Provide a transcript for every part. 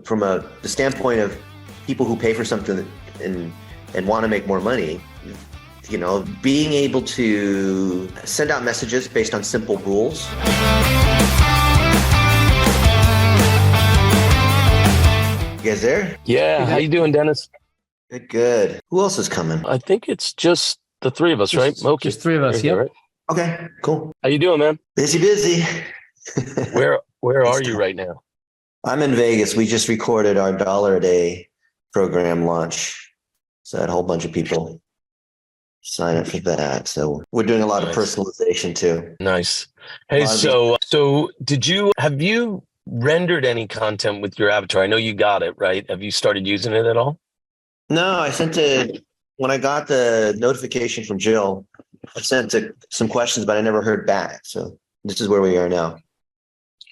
from the standpoint of people who pay for something and want to make more money, being able to send out messages based on simple rules. You guys there? Yeah. How you doing, Dennis? Good. Who else is coming? I think it's just the three of us, right? Moki. Just three of us. Yep. Right? Okay, cool. How you doing, man? Busy. Where are you right now? I'm in Vegas. We just recorded our $1 a day program launch. So I had a whole bunch of people sign up for that. So we're doing a lot of personalization too. Nice. Hey, so have you rendered any content with your avatar? I know you got it, right? Have you started using it at all? No, I sent it when I got the notification from Jill. I sent some questions, but I never heard back. So this is where we are now.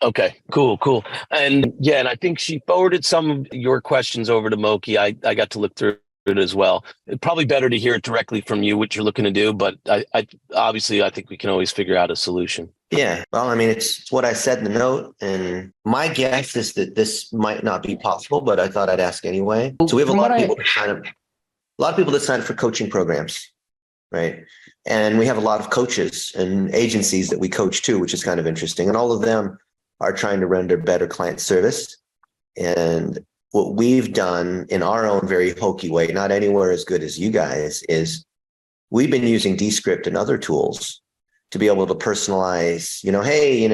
Okay, cool. And I think she forwarded some of your questions over to Moki. I got to look through it as well. It's probably better to hear it directly from you, what you're looking to do, but I think we can always figure out a solution. Yeah. Well, I mean, it's what I said in the note, and my guess is that this might not be possible, but I thought I'd ask anyway. So we have a lot of people that sign up for coaching programs, right? And we have a lot of coaches and agencies that we coach too, which is kind of interesting. And all of them are trying to render better client service. And what we've done in our own very hokey way, not anywhere as good as you guys, is we've been using Descript and other tools to be able to personalize, hey,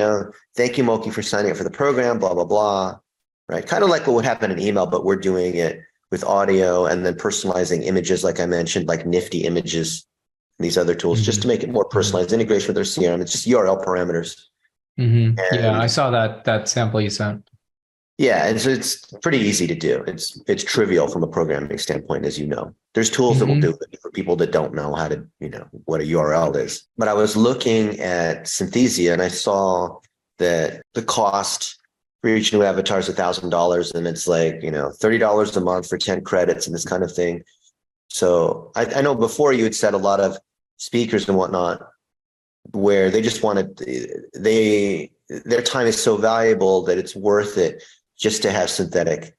thank you, Moki, for signing up for the program, blah, blah, blah, right? Kind of like what would happen in email, but we're doing it with audio and then personalizing images, like I mentioned, like nifty images, and these other tools, just to make it more personalized, integration with their CRM. It's just URL parameters. Mm-hmm. Yeah, I saw that sample you sent. Yeah, and so it's pretty easy to do. It's trivial from a programming standpoint, as you know. There's tools that will do it for people that don't know how to, what a URL is. But I was looking at Synthesia and I saw that the cost for each new avatar is $1,000, and it's like, $30 a month for 10 credits and this kind of thing. So I know before you had said a lot of speakers and whatnot, where they just wanted, their time is so valuable that it's worth it just to have synthetic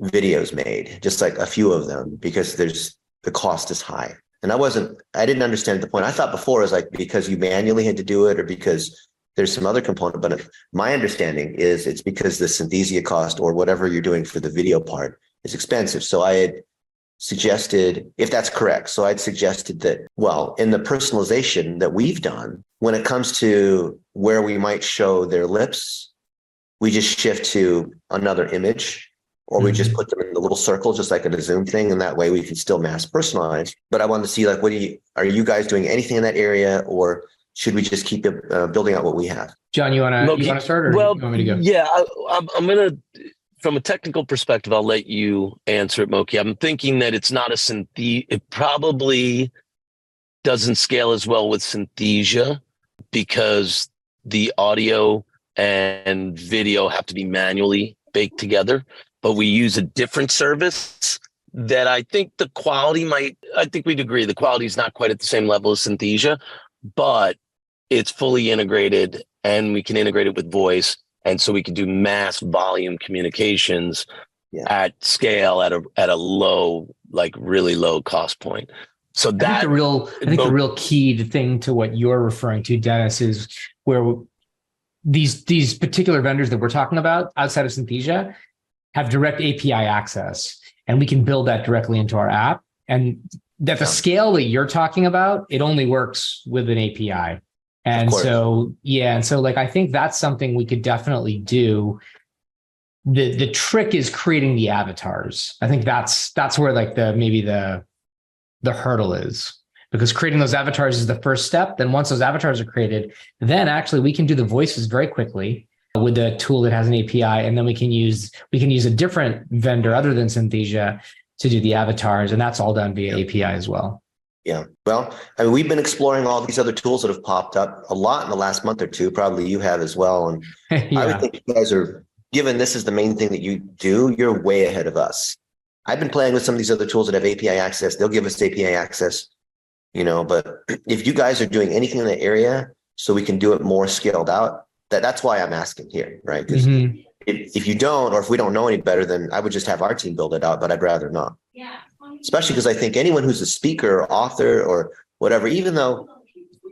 videos made, just like a few of them, because the cost is high. And I didn't understand the point. I thought before it was like because you manually had to do it or because there's some other component, but my understanding is it's because the Synthesia cost or whatever you're doing for the video part is expensive. So I had suggested, if that's correct, so I'd suggested that, well, in the personalization that we've done, when it comes to where we might show their lips, we just shift to another image, or we just put them in the little circle, just like a Zoom thing. And that way we can still mass personalize. But I wanted to see, like, are you guys doing anything in that area, or should we just keep building out what we have? John, you want to start, or you want me to go? Yeah, I'm going to, from a technical perspective, I'll let you answer it, Moki. I'm thinking that it's not it probably doesn't scale as well with Synthesia because the audio and video have to be manually baked together, but we use a different service that I think the quality I think we'd agree the quality is not quite at the same level as Synthesia, but it's fully integrated and we can integrate it with voice. And so we can do mass volume communications at scale at a low, like really low cost point. So that I think the real key thing to what you're referring to, Dennis, is where these particular vendors that we're talking about outside of Synthesia have direct API access, and we can build that directly into our app. And that the scale that you're talking about, it only works with an API. And so, like, I think that's something we could definitely do. The trick is creating the avatars. I think that's where like the hurdle is, because creating those avatars is the first step. Then once those avatars are created, then actually we can do the voices very quickly with a tool that has an API. And then we can use a different vendor other than Synthesia to do the avatars. And that's all done via API as well. Yeah. Well, I mean, we've been exploring all these other tools that have popped up a lot in the last month or two. Probably you have as well. And I would think you guys are, given this is the main thing that you do, you're way ahead of us. I've been playing with some of these other tools that have API access. They'll give us API access, but if you guys are doing anything in the area so we can do it more scaled out, that's why I'm asking here, right? Because if you don't, or if we don't know any better, then I would just have our team build it out, but I'd rather not. Especially because I think anyone who's a speaker, or author, or whatever, even though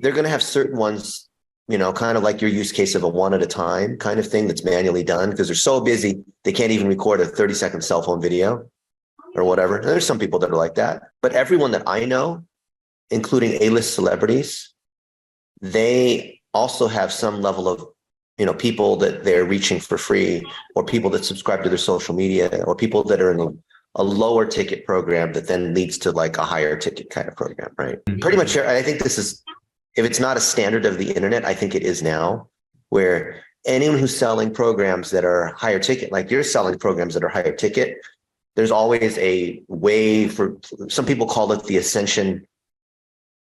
they're going to have certain ones, kind of like your use case of a one at a time kind of thing that's manually done because they're so busy, they can't even record a 30-second cell phone video or whatever. And there's some people that are like that, but everyone that I know, including A-list celebrities, they also have some level of, people that they're reaching for free, or people that subscribe to their social media, or people that are in a lower ticket program that then leads to like a higher ticket kind of program, right? Pretty much, I think this is, if it's not a standard of the internet, I think it is now, where anyone who's selling programs that are higher ticket, like you're selling programs that are higher ticket, there's always a way for, some people call it the ascension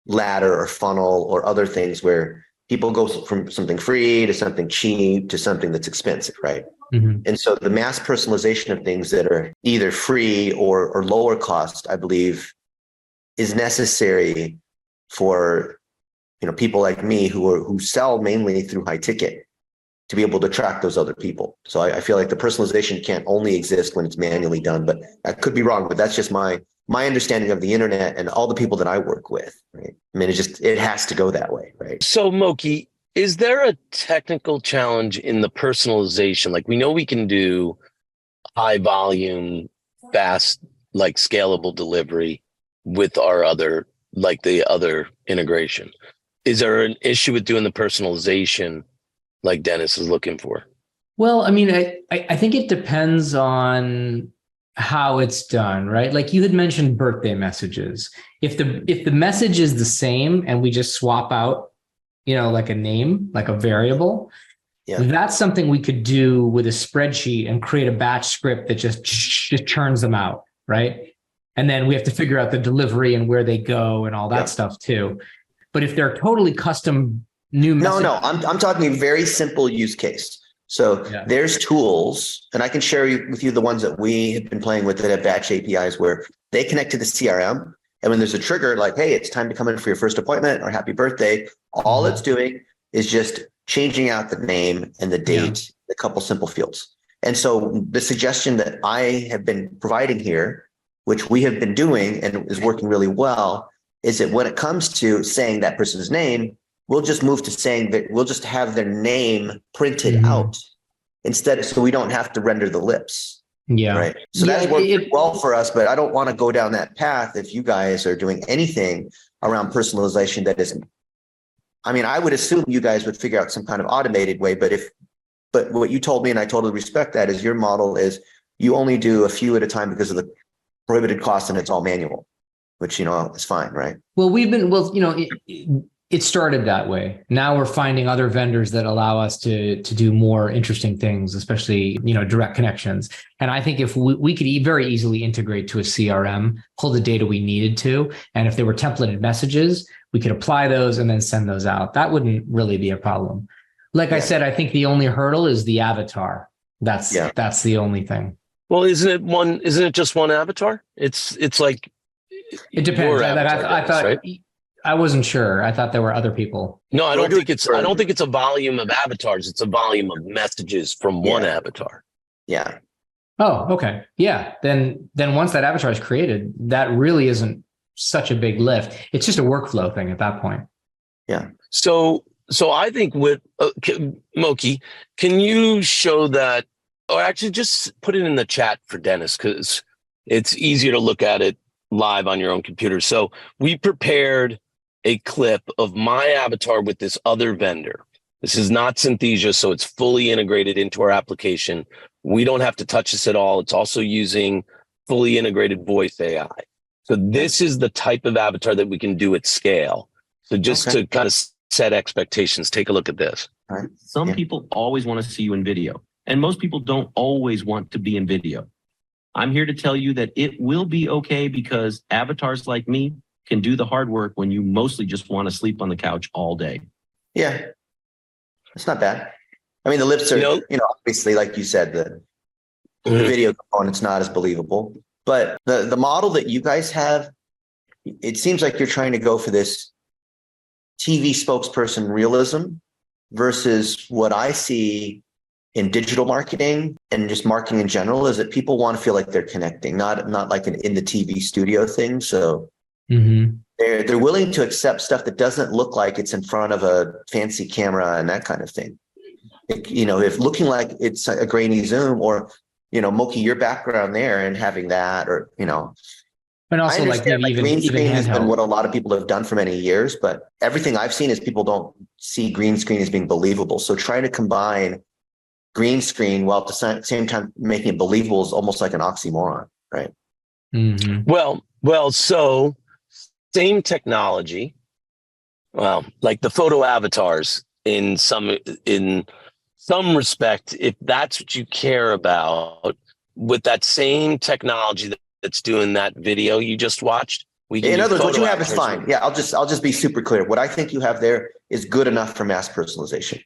ladder or funnel or other things, where people go from something free to something cheap to something that's expensive, right? Mm-hmm. And so the mass personalization of things that are either free or lower cost, I believe, is necessary for people like me who sell mainly through high ticket to be able to track those other people. So I feel like the personalization can't only exist when it's manually done, but I could be wrong, but that's just my understanding of the internet and all the people that I work with, right? I mean, it has to go that way, right? So Moki, is there a technical challenge in the personalization? Like, we know we can do high volume, fast, like scalable delivery with our other integration. Is there an issue with doing the personalization like Dennis is looking for? Well, I mean, I think it depends on how it's done, right? Like you had mentioned birthday messages. If the message is the same and we just swap out, like a name, like a variable, that's something we could do with a spreadsheet and create a batch script that just churns them out, right? And then we have to figure out the delivery and where they go and all that stuff too. But if they're totally custom new messages, No, I'm talking a very simple use case. So there's tools, and I can share with you the ones that we have been playing with that have batch APIs where they connect to the CRM. And when there's a trigger like, hey, it's time to come in for your first appointment or happy birthday, all it's doing is just changing out the name and the date, a couple simple fields. And so the suggestion that I have been providing here, which we have been doing and is working really well, is that when it comes to saying that person's name, we'll just move to saying that we'll just have their name printed out instead, so we don't have to render the lips. Yeah. Right. So that's worked well for us, but I don't want to go down that path if you guys are doing anything around personalization that isn't. I mean, I would assume you guys would figure out some kind of automated way, but what you told me, and I totally respect that, is your model is you only do a few at a time because of the prohibited cost and it's all manual, which, is fine, right? Well, it started that way. Now we're finding other vendors that allow us to do more interesting things, especially, direct connections. And I think if we could very easily integrate to a CRM, pull the data we needed to, and if there were templated messages, we could apply those and then send those out. That wouldn't really be a problem. Like I said, I think the only hurdle is the avatar. That's the only thing. Well, isn't it just one avatar? It's like, it depends. I thought, right? I wasn't sure. I thought there were other people. No, I don't think it's a volume of avatars. It's a volume of messages from one avatar. Yeah. Oh, okay. Yeah. Then once that avatar is created, that really isn't such a big lift. It's just a workflow thing at that point. Yeah. So I think with Moki, can you show that, or actually just put it in the chat for Dennis, because it's easier to look at it live on your own computer. So we prepared a clip of my avatar with this other vendor. This is not Synthesia, so it's fully integrated into our application. We don't have to touch this at all. It's also using fully integrated voice AI. So this is the type of avatar that we can do at scale. So just to kind of set expectations, take a look at this. All right. Some people always want to see you in video, and most people don't always want to be in video. I'm here to tell you that it will be okay, because avatars like me can do the hard work when you mostly just want to sleep on the couch all day. Yeah. It's not bad. I mean, the lips are, obviously, like you said, the video component's not as believable, but the model that you guys have, it seems like you're trying to go for this TV spokesperson realism versus what I see in digital marketing and just marketing in general is that people want to feel like they're connecting, not like an in the TV studio thing. So they're willing to accept stuff that doesn't look like it's in front of a fancy camera and that kind of thing. If looking like it's a grainy Zoom or, Moki, your background there and having that, or, but also like maybe green screen has been handheld. what a lot of people have done for many years, but everything I've seen is people don't see green screen as being believable. So trying to combine green screen while at the same time making it believable is almost like an oxymoron, right? Well, so same technology, like the photo avatars in some respect, if that's what you care about, with that same technology that's doing that video you just watched, in other words, what you have is fine. Yeah, I'll just be super clear. What I think you have there is good enough for mass personalization,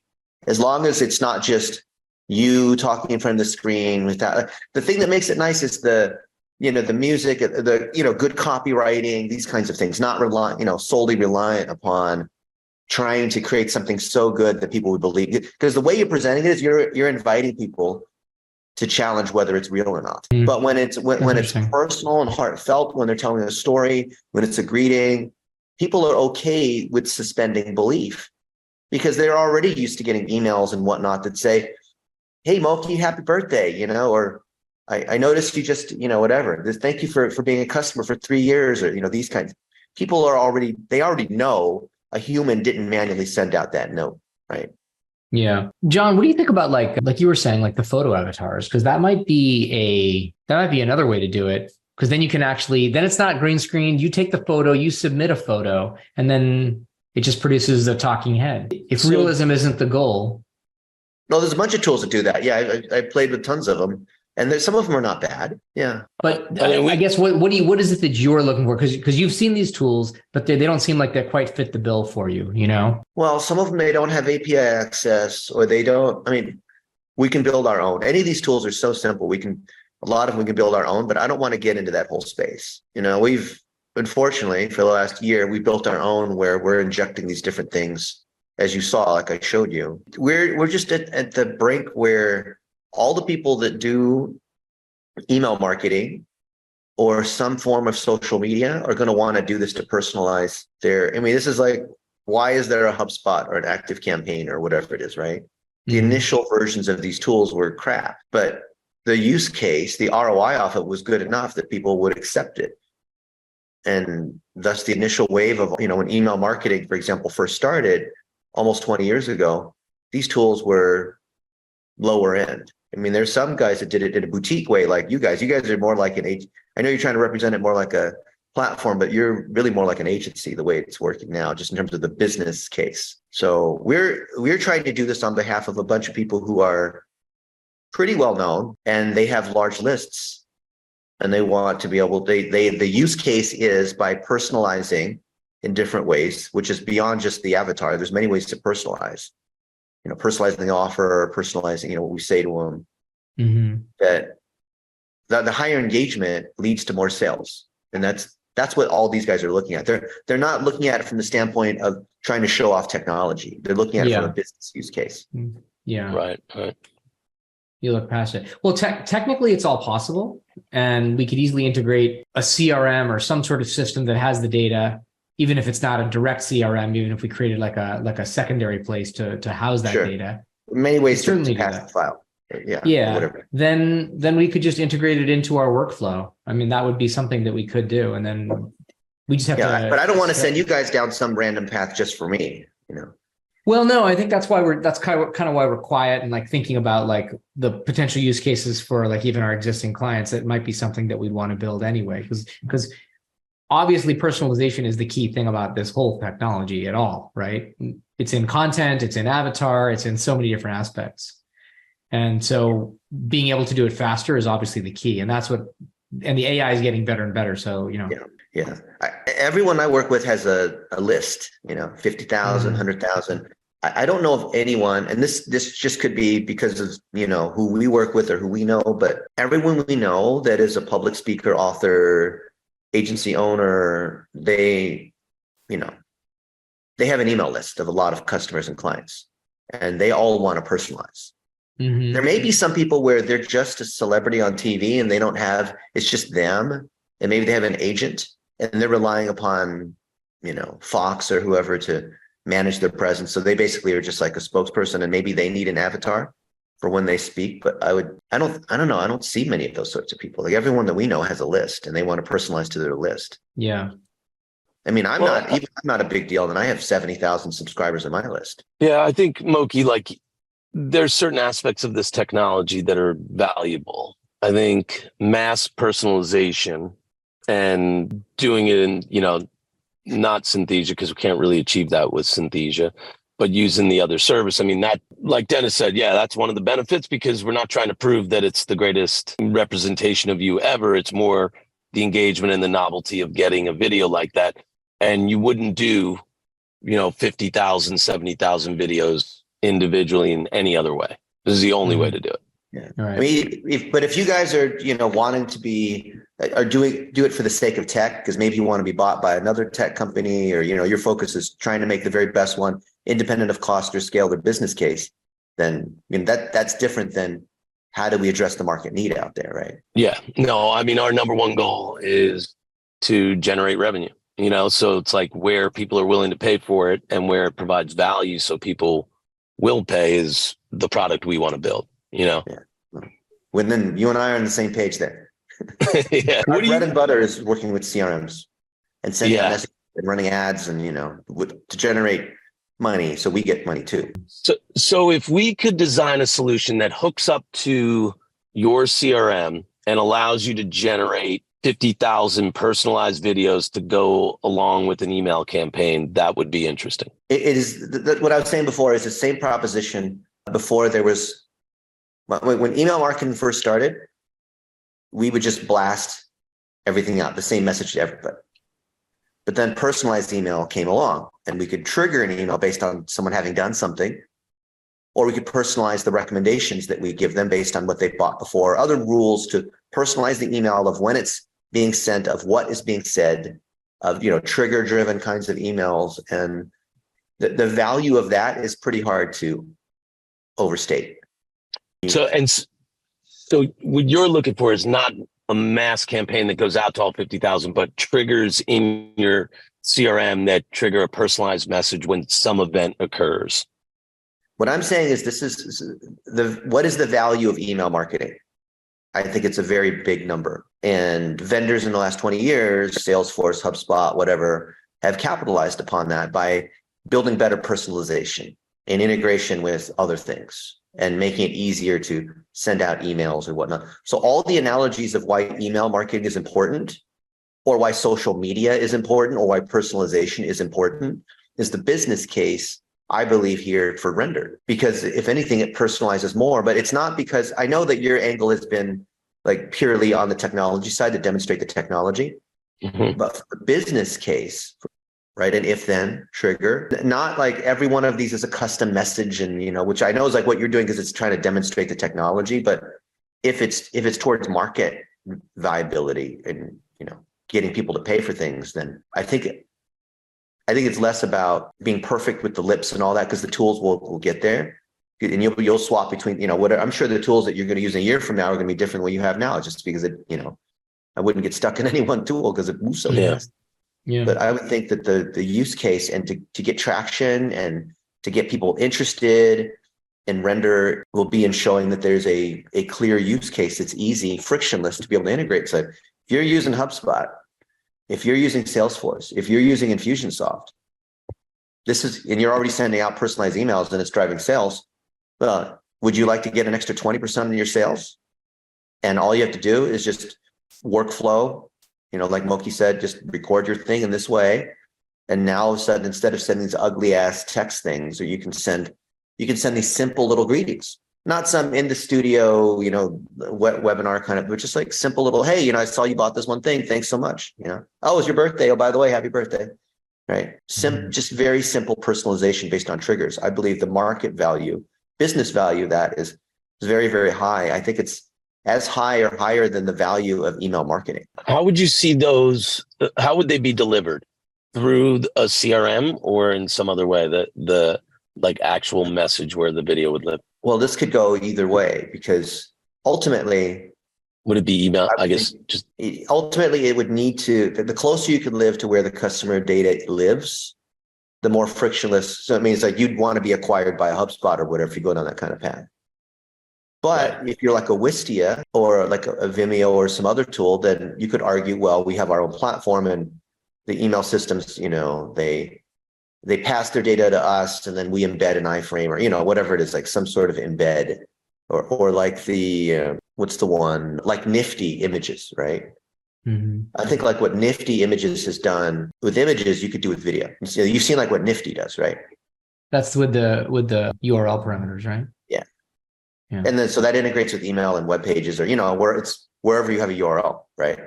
as long as it's not just you talking in front of the screen with that. The thing that makes it nice is the music, the good copywriting, these kinds of things, not solely reliant upon trying to create something so good that people would believe it. Because the way you're presenting it is you're inviting people to challenge whether it's real or not. But when it's personal and heartfelt, when they're telling a story, when it's a greeting, people are okay with suspending belief because they're already used to getting emails and whatnot that say, "Hey, Moki, happy birthday," or I noticed you just, whatever. Thank you for being a customer for 3 years, or, these kinds. People already know a human didn't manually send out that note, right? Yeah. John, what do you think about like you were saying, like the photo avatars? Because that might be another way to do it. Because then you can then it's not green screen. You take the photo, you submit a photo, and then it just produces a talking head. If realism isn't the goal. No, there's a bunch of tools that do that. Yeah, I played with tons of them. And some of them are not bad. Yeah. But I guess what is it that you're looking for? Because you've seen these tools, but they don't seem like they quite fit the bill for you, Well, some of them, they don't have API access, or they don't. I mean, we can build our own. Any of these tools are so simple. A lot of them we can build our own, but I don't want to get into that whole space. We've, unfortunately, for the last year, we built our own where we're injecting these different things. As you saw, like I showed you, we're just at the brink where all the people that do email marketing or some form of social media are going to want to do this to personalize this is like, why is there a HubSpot or an Active Campaign or whatever it is, right? The initial versions of these tools were crap, but the use case, the ROI off it was good enough that people would accept it. And thus the initial wave of, when email marketing, for example, first started almost 20 years ago, these tools were lower end. I mean, there's some guys that did it in a boutique way, like you guys. You guys are more like I know you're trying to represent it more like a platform, but you're really more like an agency the way it's working now, just in terms of the business case. So we're trying to do this on behalf of a bunch of people who are pretty well known and they have large lists, and they want to be able. The use case is by personalizing in different ways, which is beyond just the avatar. There's many ways to personalize. Personalizing the offer, personalizing, what we say to them, that the higher engagement leads to more sales. And that's what all these guys are looking at. They're not looking at it from the standpoint of trying to show off technology. They're looking at it from a business use case. Yeah. Right. You look past it. Well, technically it's all possible, and we could easily integrate a CRM or some sort of system that has the data, even if it's not a direct CRM, even if we created like a secondary place to house that data. Many ways to pass the file. Yeah. Whatever. Then we could just integrate it into our workflow. I mean, that would be something that we could do. And then we just have to. But I don't want to send you guys down some random path just for me, Well, no, I think that's kind of why we're quiet and like thinking about like the potential use cases for like even our existing clients. It might be something that we'd want to build anyway, because obviously personalization is the key thing about this whole technology at all, right? It's in content, it's in avatar, it's in so many different aspects. And so being able to do it faster is obviously the key. And and the AI is getting better and better. So, Yeah. Everyone I work with has a list, 50,000, 100,000. I don't know of anyone, and this just could be because of, who we work with or who we know, but everyone we know that is a public speaker, author, agency owner, they have an email list of a lot of customers and clients, and they all want to personalize. Mhm. There may be some people where they're just a celebrity on TV and they don't have, it's just them. And maybe they have an agent and they're relying upon, Fox or whoever to manage their presence. So they basically are just like a spokesperson and maybe they need an avatar for when they speak. But I don't know. I don't see many of those sorts of people. Like everyone that we know has a list and they want to personalize to their list. Yeah. I mean, I'm not a big deal and I have 70,000 subscribers on my list. Yeah, I think Moki, like there's certain aspects of this technology that are valuable. I think mass personalization and doing it in, not Synthesia, because we can't really achieve that with Synthesia, but using the other service. I mean, that, like Dennis said, yeah, that's one of the benefits because we're not trying to prove that it's the greatest representation of you ever. It's more the engagement and the novelty of getting a video like that. And you wouldn't do, 50,000, 70,000 videos individually in any other way. This is the only way to do it. Yeah. Right. I mean, if you guys are, wanting to do it for the sake of tech, because maybe you want to be bought by another tech company or, your focus is trying to make the very best one independent of cost or scale or business case, then that's different than how do we address the market need out there, right? Yeah. No, I mean, our number one goal is to generate revenue, so it's like where people are willing to pay for it and where it provides value so people will pay is the product we want to build, Yeah. Well, then you and I are on the same page there. Yeah. Our bread and butter is working with CRMs and sending out Yeah. messages and running ads and, to generate money. So we get money too. So if we could design a solution that hooks up to your CRM and allows you to generate 50,000 personalized videos to go along with an email campaign, that would be interesting. It is what I was saying before is the same proposition before there was, when email marketing first started, we would just blast everything out, the same message to everybody. But then personalized email came along and we could trigger an email based on someone having done something, or we could personalize the recommendations that we give them based on what they've bought before, other rules to personalize the email of when it's being sent, of what is being said, of, trigger driven kinds of emails. And the value of that is pretty hard to overstate. So what you're looking for is not a mass campaign that goes out to all 50,000, but triggers in your CRM that trigger a personalized message when some event occurs. What I'm saying is what is the value of email marketing? I think it's a very big number. And vendors in the last 20 years, Salesforce, HubSpot, whatever, have capitalized upon that by building better personalization and integration with other things and making it easier to send out emails or whatnot. So all the analogies of why email marketing is important, or why social media is important, or why personalization is important, is the business case, I believe, here for Render. Because if anything, it personalizes more, but it's not, because I know that your angle has been like purely on the technology side to demonstrate the technology, but for the business case, right? An if then trigger, not like every one of these is a custom message and, which I know is like what you're doing because it's trying to demonstrate the technology. But if it's towards market viability and, getting people to pay for things, then I think it's less about being perfect with the lips and all that, because the tools will get there. And you'll swap between, what I'm sure the tools that you're going to use a year from now are going to be different than what you have now, just because I wouldn't get stuck in any one tool because it moves so fast. Yeah. But I would think that the use case and to get traction and to get people interested in Render will be in showing that there's a clear use case that's easy, frictionless to be able to integrate. So if you're using HubSpot, if you're using Salesforce, if you're using Infusionsoft, and you're already sending out personalized emails and it's driving sales, would you like to get an extra 20% on your sales? And all you have to do is just workflow, like Moki said, just record your thing in this way. And now all of a sudden, instead of sending these ugly ass text things, or you can send these simple little greetings, not some in the studio, webinar kind of, but just like simple little, hey, I saw you bought this one thing. Thanks so much. Oh, it's your birthday. Oh, by the way, happy birthday. Right. Just very simple personalization based on triggers. I believe the market value, business value, that is very, very high. I think it's as high or higher than the value of email marketing. How would you see those? How would they be delivered? Through a CRM or in some other way, the like actual message where the video would live? Well, this could go either way because ultimately, Would it be email? I guess just ultimately it would need to, the closer you can live to where the customer data lives, the more frictionless. So it means like you'd want to be acquired by a HubSpot or whatever if you go down that kind of path. But if you're like a Wistia or like a Vimeo or some other tool, then you could argue, well, we have our own platform and the email systems, they pass their data to us and then we embed an iframe or, whatever it is, like some sort of embed or like the, what's the one, like Nifty Images, right? Mm-hmm. I think like what Nifty Images has done with images, you could do with video. So you've seen like what Nifty does, right? That's with the URL parameters, right? Yeah. Yeah. And then so that integrates with email and web pages or, where it's wherever you have a URL, right?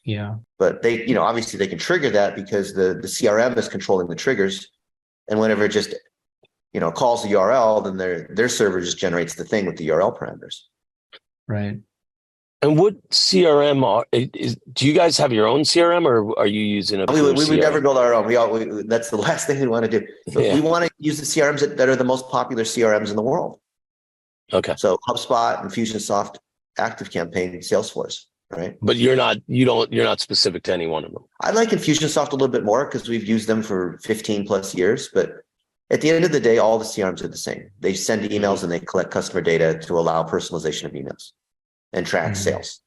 Yeah. But they, obviously they can trigger that because the CRM is controlling the triggers. And whenever it just, calls the URL, then their server just generates the thing with the URL parameters. Right. And what CRM do you guys have your own CRM or are you using We would never build our own. That's the last thing we want to do. But Yeah. we want to use the CRMs that are the most popular CRMs in the world. Okay. So HubSpot, Infusionsoft, ActiveCampaign, Salesforce, right? But you're not specific to any one of them. I like Infusionsoft a little bit more because we've used them for 15 plus years. But at the end of the day, all the CRMs are the same. They send emails and they collect customer data to allow personalization of emails and track sales.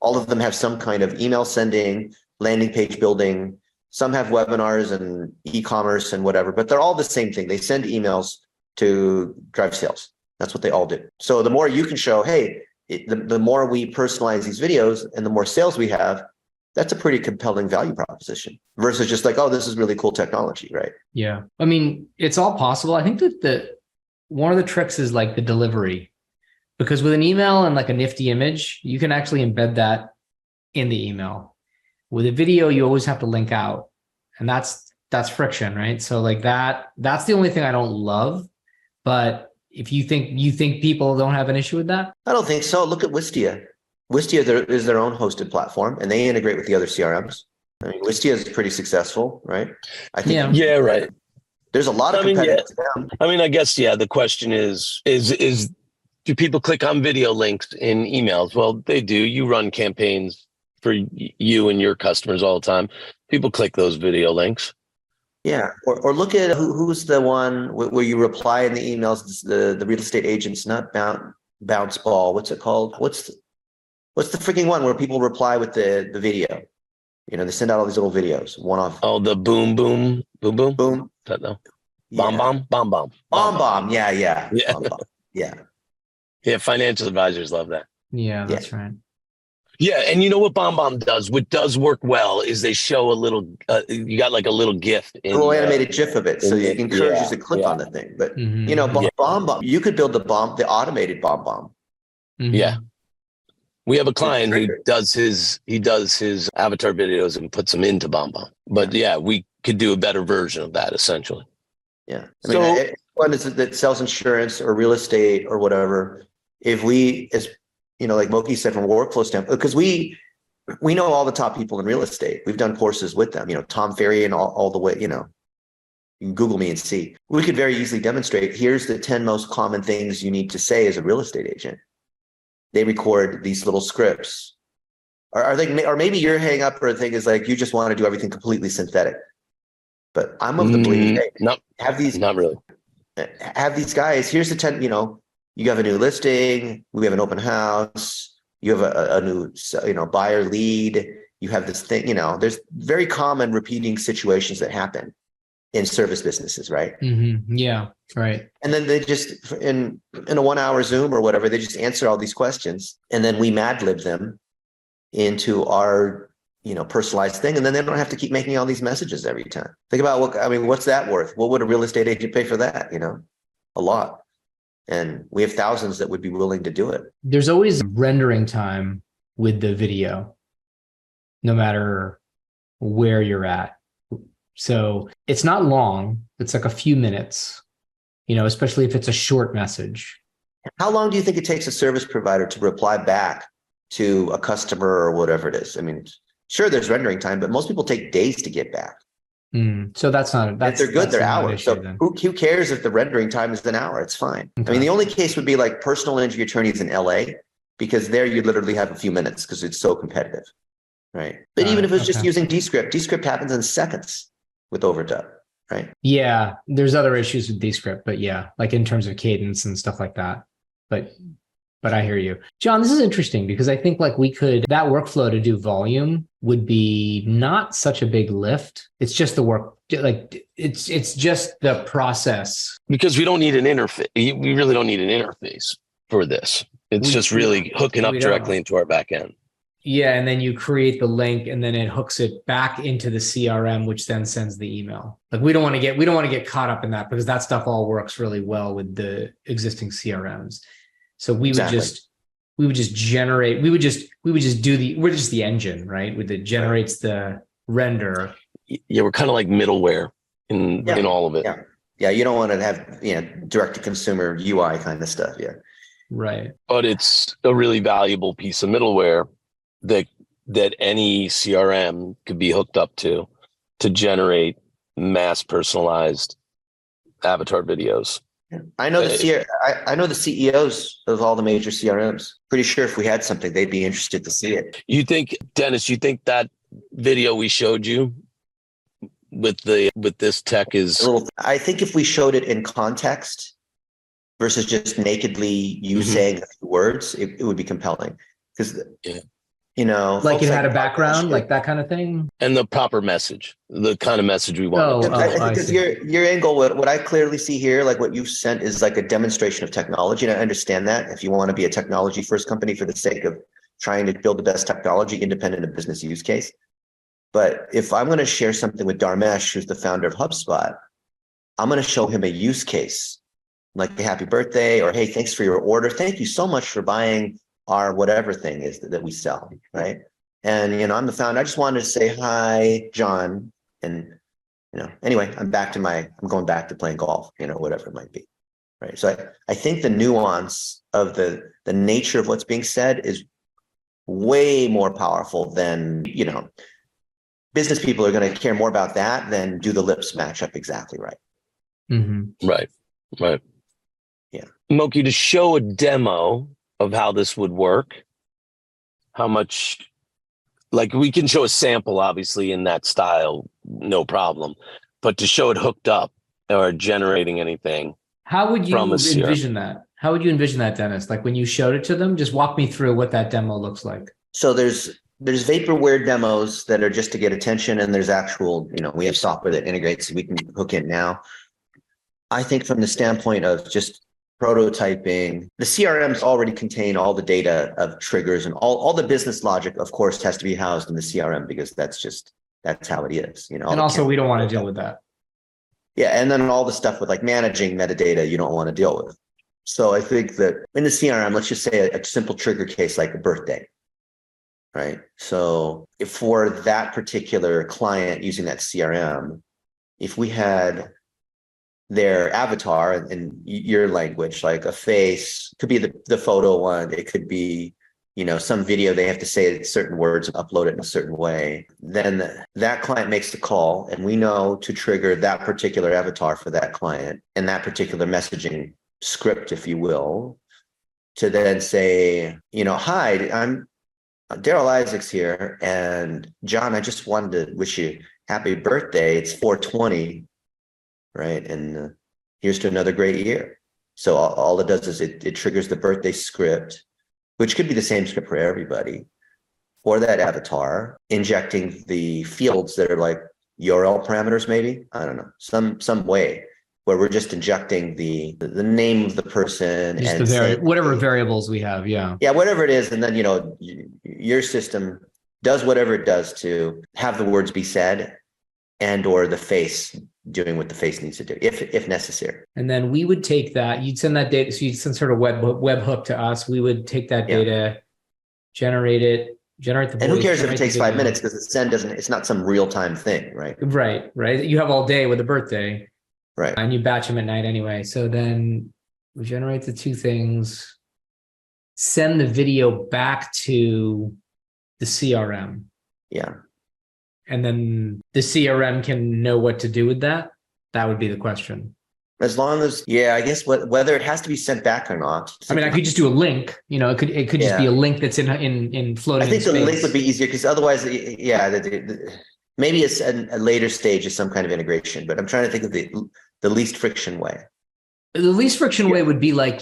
All of them have some kind of email sending, landing page building. Some have webinars and e-commerce and whatever, but they're all the same thing. They send emails to drive sales. That's what they all do. So the more you can show, hey, the more we personalize these videos and the more sales we have, that's a pretty compelling value proposition versus just like, oh, this is really cool technology, right? Yeah. I mean, it's all possible. I think that one of the tricks is like the delivery, because with an email and like a nifty image, you can actually embed that in the email. With a video, you always have to link out, and that's friction, right? So like that's the only thing I don't love. But if you think people don't have an issue with that? I don't think so. Look at Wistia. Wistia is their own hosted platform, and they integrate with the other CRMs. I mean, Wistia is pretty successful, right? I think. Yeah, right. There's a lot of competitors. I guess the question is do people click on video links in emails? Well, they do. You run campaigns for you and your customers all the time. People click those video links. Yeah, or look at who's the one where you reply in the emails. The real estate agents, not bounce ball. What's it called? What's the freaking one where people reply with the video? They send out all these little videos, one off. Oh, the boom. Boom. No. Yeah. Bomb. Yeah. Bomb. Yeah. Yeah. Financial advisors love that. Yeah, that's right. Yeah, and you know what BombBomb does? What does work well is they show a little. You got like a little GIF, a little animated GIF of it, so you encourage you to click on the thing. But BombBomb, you could build the automated BombBomb. Mm-hmm. Yeah, we have a client who does his avatar videos and puts them into BombBomb. But we could do a better version of that essentially. Yeah, I mean, one is that sells insurance or real estate or whatever. If we like Moki said, from a workflow standpoint, because we know all the top people in real estate. We've done courses with them, Tom Ferry and all the way, you can Google me and see. We could very easily demonstrate, here's the 10 most common things you need to say as a real estate agent. They record these little scripts. Or maybe your hang up or thing is like, you just want to do everything completely synthetic. But I'm of the belief, not really. Have these guys, here's the 10, you have a new listing, we have an open house, you have a new, buyer lead, you have this thing, there's very common repeating situations that happen in service businesses, right? Mm-hmm. Yeah, right. And then they just, in a 1 hour Zoom or whatever, they just answer all these questions and then we Mad Lib them into our, personalized thing. And then they don't have to keep making all these messages every time. Think about what's that worth? What would a real estate agent pay for that? A lot. And we have thousands that would be willing to do it. There's always rendering time with the video, no matter where you're at. So it's not long. It's like a few minutes, especially if it's a short message. How long do you think it takes a service provider to reply back to a customer or whatever it is? I mean, sure, there's rendering time, but most people take days to get back. So that's not, If that's, they're good, that's they're not an hours. issue So then. who cares if the rendering time is an hour? It's fine. I Okay. mean, the only case would be like personal injury attorneys in LA, because there you literally have a few minutes because it's so competitive, right? But Got even it. if it's just Okay. using Descript happens in seconds with overdub, right? Yeah, there's other issues with Descript, but yeah, like in terms of cadence and stuff like that. But I hear you. John, this is interesting because I think like that workflow to do volume would be not such a big lift. It's just the work, like it's just the process. Because we don't need an interface. We really don't need an interface for this. It's just really hooking up directly into our back end. Yeah, and then you create the link and then it hooks it back into the CRM, which then sends the email. Like we don't want to get caught up in that because that stuff all works really well with the existing CRMs. So we're just the engine, right? With it generates the render. Yeah, we're kind of like middleware in all of it. Yeah. Yeah. You don't want to have, direct to consumer UI kind of stuff. Yeah. Right. But it's a really valuable piece of middleware that any CRM could be hooked up to generate mass personalized avatar videos. I know I know the CEOs of all the major CRMs. Pretty sure if we had something, they'd be interested to see it. You think, Dennis, you think that video we showed you with this tech is I think if we showed it in context versus just nakedly you saying a few words, it would be compelling. Because like it had a background, like that kind of thing, and the proper message, the kind of message we want. Because your angle, what I clearly see here, like what you've sent, is like a demonstration of technology, and I understand that if you want to be a technology first company for the sake of trying to build the best technology independent of business use case. But if I'm going to share something with Dharmesh, who's the founder of HubSpot, I'm going to show him a use case, like a happy birthday, or hey, thanks for your order. Thank you so much for buying our whatever thing is that we sell, right? And I'm the founder. I just wanted to say hi, John. And anyway, I'm going back to playing golf, whatever it might be, right? So I think the nuance of the nature of what's being said is way more powerful than business people are going to care more about that than do the lips match up exactly right. Mm-hmm. Right. Yeah, Moki, to show a demo of how this would work, how much, like we can show a sample obviously in that style, no problem, but to show it hooked up or generating anything. How would you envision that? How would you envision that, Dennis? Like when you showed it to them, just walk me through what that demo looks like. So there's vaporware demos that are just to get attention, and there's actual, we have software that integrates, so we can hook in now. I think from the standpoint of just prototyping, the CRMs already contain all the data of triggers, and all the business logic, of course, has to be housed in the CRM because that's how it is. And also we don't want to deal with that. Yeah. And then all the stuff with like managing metadata, you don't want to deal with. So I think that in the CRM, let's just say a simple trigger case like a birthday, right? So if for that particular client using that CRM, if we had their avatar in your language, like a face, could be the photo one, it could be some video, they have to say certain words and upload it in a certain way, then that client makes the call, and we know to trigger that particular avatar for that client and that particular messaging script, if you will, to then say, hi, I'm Daryl Isaacs here, and John, I just wanted to wish you happy birthday. It's 420, right? And here's to another great year. So all it does is it triggers the birthday script, which could be the same script for everybody, for that avatar, injecting the fields that are like URL parameters, maybe, I don't know, some way where we're just injecting the name of the person, just and whatever variables we have. Yeah, whatever it is. And then, your system does whatever it does to have the words be said, and or the face doing what the face needs to do if necessary. And then we would take that, you'd send that data, so you'd send sort of web hook to us. We would take that data, generate the voice. And who cares if it takes 5 minutes, because it's not some real-time thing, right? Right. You have all day with a birthday. Right. And you batch them at night anyway. So then we generate the two things, send the video back to the CRM. Yeah. and then the CRM can know what to do with that? That would be the question. As long as, yeah, I guess whether it has to be sent back or not. I mean, I could just do a link. It could just be a link that's in floating. I think in the space. link would be easier because otherwise, maybe it's a later stage of some kind of integration. But I'm trying to think of the least friction way. The least friction way would be like,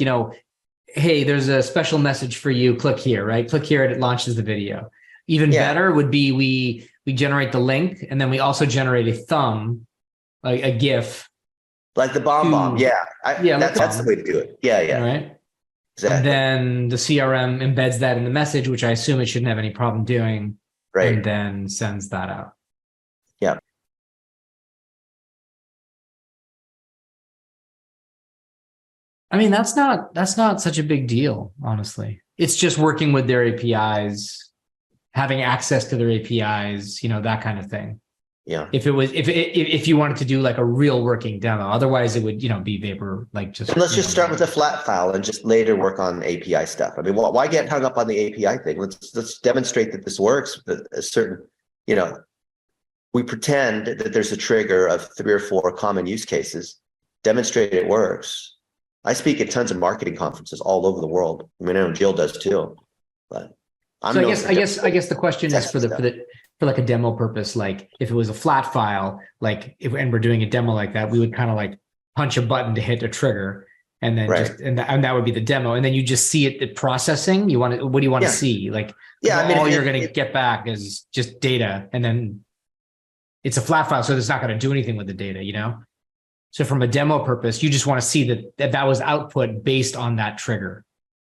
hey, there's a special message for you. Click here, right? Click here, and it launches the video. Even better would be we generate the link, and then we also generate a thumb, like a GIF. Like the bomb. Yeah. That's the way to do it. Yeah. Right. Exactly. And then the CRM embeds that in the message, which I assume it shouldn't have any problem doing. Right. And then sends that out. Yeah. I mean, that's not such a big deal, honestly. It's just working with their APIs, having access to their APIs, that kind of thing. Yeah. If you wanted to do like a real working demo, otherwise it would, be vapor, like just. And let's just start with a flat file and just later work on API stuff. I mean, why get hung up on the API thing? Let's demonstrate that this works. A certain, we pretend that there's a trigger of 3 or 4 common use cases, demonstrate it works. I speak at tons of marketing conferences all over the world. I mean, I know Jill does too, but I guess the question is for like a demo purpose, like if it was a flat file, like and we're doing a demo like that, we would kind of like punch a button to hit a trigger, and then and that would be the demo, and then you just see it processing. What do you want to see? Like, all you're going to get back is just data, and then it's a flat file, so it's not going to do anything with the data, So from a demo purpose, you just want to see that was output based on that trigger.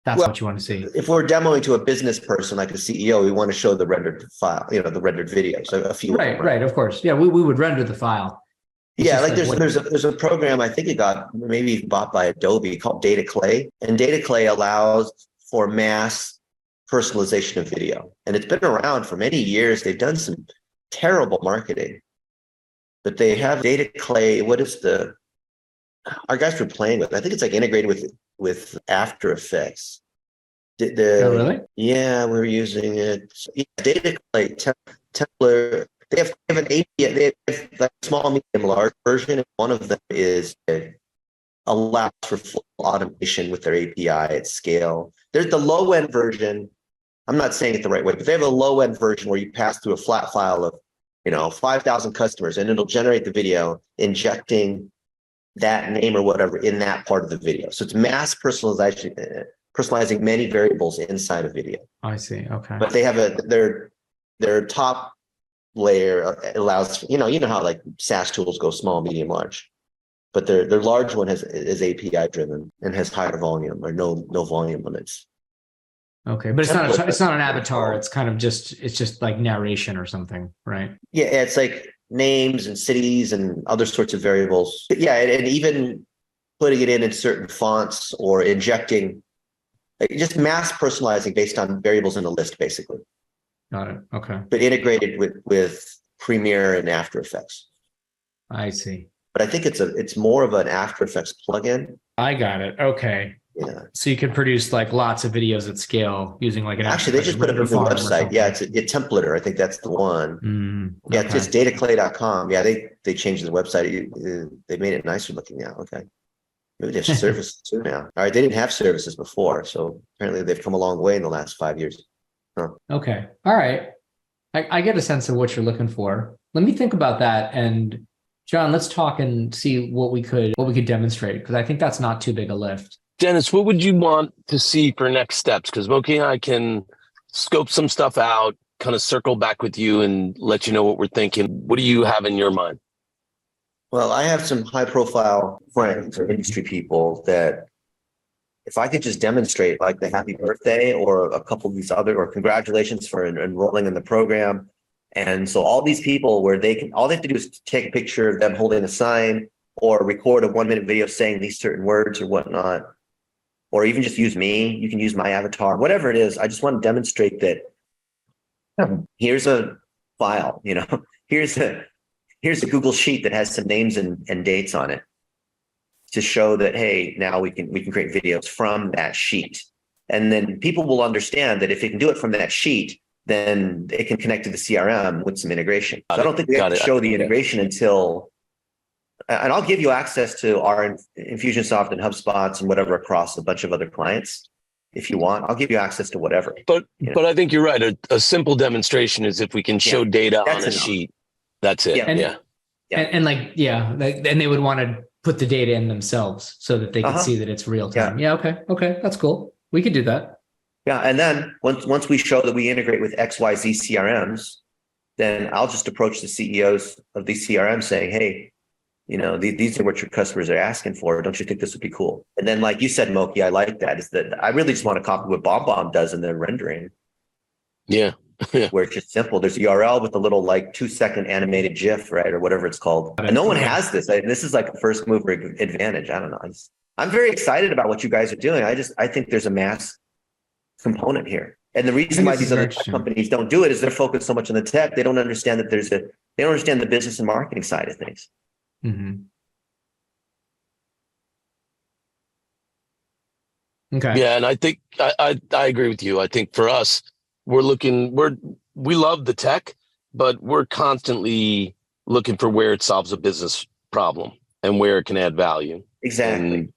That's what you want to see. If we're demoing to a business person, like a CEO, we want to show the rendered file, the rendered video. So a few. Right. Of course. Yeah. We would render the file. Yeah. Like there's a program, I think it got maybe bought by Adobe called Data Clay, and Data Clay allows for mass personalization of video. And it's been around for many years. They've done some terrible marketing, but they have Data Clay. Our guys were playing with, I think it's like integrated with After Effects. Oh, really? Yeah, we're using it. Yeah, Data Clay, Templar. They have an API. They have like small, medium, large version. And one of them allows for full automation with their API at scale. There's the low end version. I'm not saying it the right way, but they have a low end version where you pass through a flat file of 5,000 customers, and it'll generate the video, injecting that name or whatever in that part of the video. So it's mass personalizing many variables inside a video. I see. Okay. But they have their top layer allows, how like SaaS tools go small, medium, large. But their large one is API driven and has higher volume or no volume limits. Okay, but it's not an avatar. It's kind of just like narration or something, right? Yeah, it's like names and cities and other sorts of variables. But yeah, and even putting it in certain fonts or injecting, like just mass personalizing based on variables in a list, basically. Got it. Okay. But integrated with Premiere and After Effects. I see. But I think it's more of an After Effects plugin. I got it. Okay. Yeah. So you can produce like lots of videos at scale using like an. Actually, they just put it on the website. Yeah, it's a Templater. I think that's the one. Yeah, it's dataclay.com. Yeah, they changed the website. They made it nicer looking now. Okay. Maybe they have services too now. All right, they didn't have services before, so apparently they've come a long way in the last 5 years. Huh. Okay. All right. I get a sense of what you're looking for. Let me think about that. And John, let's talk and see what we could demonstrate, because I think that's not too big a lift. Dennis, what would you want to see for next steps? Because Moki and I can scope some stuff out, kind of circle back with you and let you know what we're thinking. What do you have in your mind? Well, I have some high profile friends or industry people that if I could just demonstrate like the happy birthday or a couple of these or congratulations for enrolling in the program. And so all these people where all they have to do is take a picture of them holding a sign or record a 1-minute video saying these certain words or whatnot, or even just use me. You can use my avatar, whatever it is. I just want to demonstrate that here's a file, here's a Google sheet that has some names and dates on it to show that, hey, now we can create videos from that sheet. And then people will understand that if they can do it from that sheet, then it can connect to the CRM with some integration. So I don't think we have Got to it. show the integration until, and I'll give you access to our Infusionsoft and HubSpots and whatever across a bunch of other clients. If you want, I'll give you access to whatever. But You know? but I think you're right. A simple demonstration is if we can show data That's on a enough. sheet. That's it. Yeah. Yeah. Yeah. And and they would want to put the data in themselves so that they can see that it's real time. Yeah. Okay. That's cool. We could do that. Yeah. And then once we show that we integrate with XYZ CRMs, then I'll just approach the CEOs of these CRMs saying, hey, these are what your customers are asking for. Don't you think this would be cool? And then, like you said, Moki, I like that, is that I really just want to copy what BombBomb does in their rendering. Yeah. Where it's just simple. There's a URL with a little 2-second animated GIF, right? Or whatever it's called. And no one has this. This is like a first mover advantage. I don't know. I'm very excited about what you guys are doing. I think there's a mass component here. And the reason why these other tech companies don't do it is they're focused so much on the tech. They don't understand that they don't understand the business and marketing side of things. Mm-hmm. Okay. Yeah. And I think I agree with you. I think for us, we love the tech, but we're constantly looking for where it solves a business problem and where it can add value. Exactly.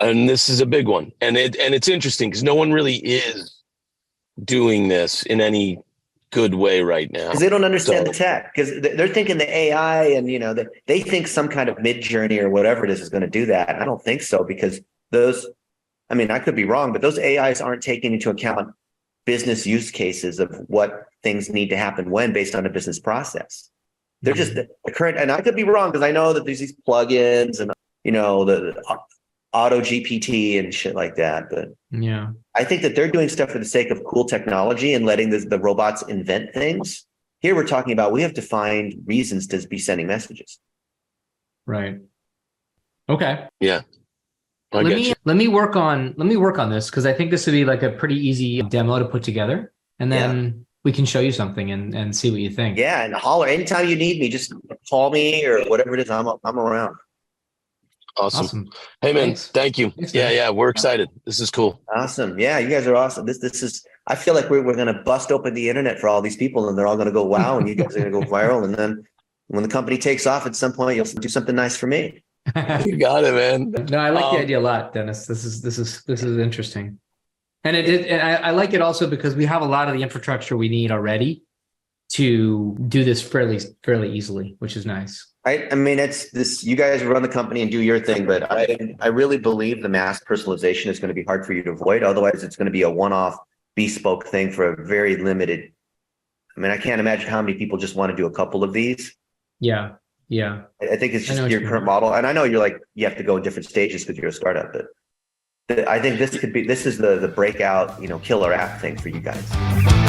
And this is a big one. And it's interesting because no one really is doing this in any good way right now. Because they don't understand the tech, because they're thinking the AI and, they think some kind of mid-journey or whatever it is going to do that. I don't think so, because I could be wrong, but those AIs aren't taking into account business use cases of what things need to happen when based on a business process. They're just the current, and I could be wrong because I know that there's these plugins and, the auto GPT and shit like that. But yeah, I think that they're doing stuff for the sake of cool technology and letting the robots invent things. Here we're talking about, we have to find reasons to be sending messages. Right. Okay. Yeah. Let me work on this, because I think this would be like a pretty easy demo to put together, and then we can show you something and see what you think. Yeah, and holler anytime you need me. Just call me or whatever it is. I'm around. Awesome. Hey man, Thank you. Thanks, yeah, we're excited. This is cool. Awesome. Yeah, you guys are awesome. This is. I feel like we're going to bust open the internet for all these people, and they're all going to go wow, and you guys are going to go viral, and then when the company takes off, at some point you'll do something nice for me. You got it, man. No, I like the idea a lot, Dennis. This is interesting, and I like it also because we have a lot of the infrastructure we need already to do this fairly easily, which is nice. I mean, it's this. You guys run the company and do your thing, but I really believe the mass personalization is going to be hard for you to avoid. Otherwise, it's going to be a one-off, bespoke thing for a very limited. I mean, I can't imagine how many people just want to do a couple of these. Yeah. I think it's just your current model, and I know you have to go in different stages because you're a startup, but I think this is the breakout, killer app thing for you guys.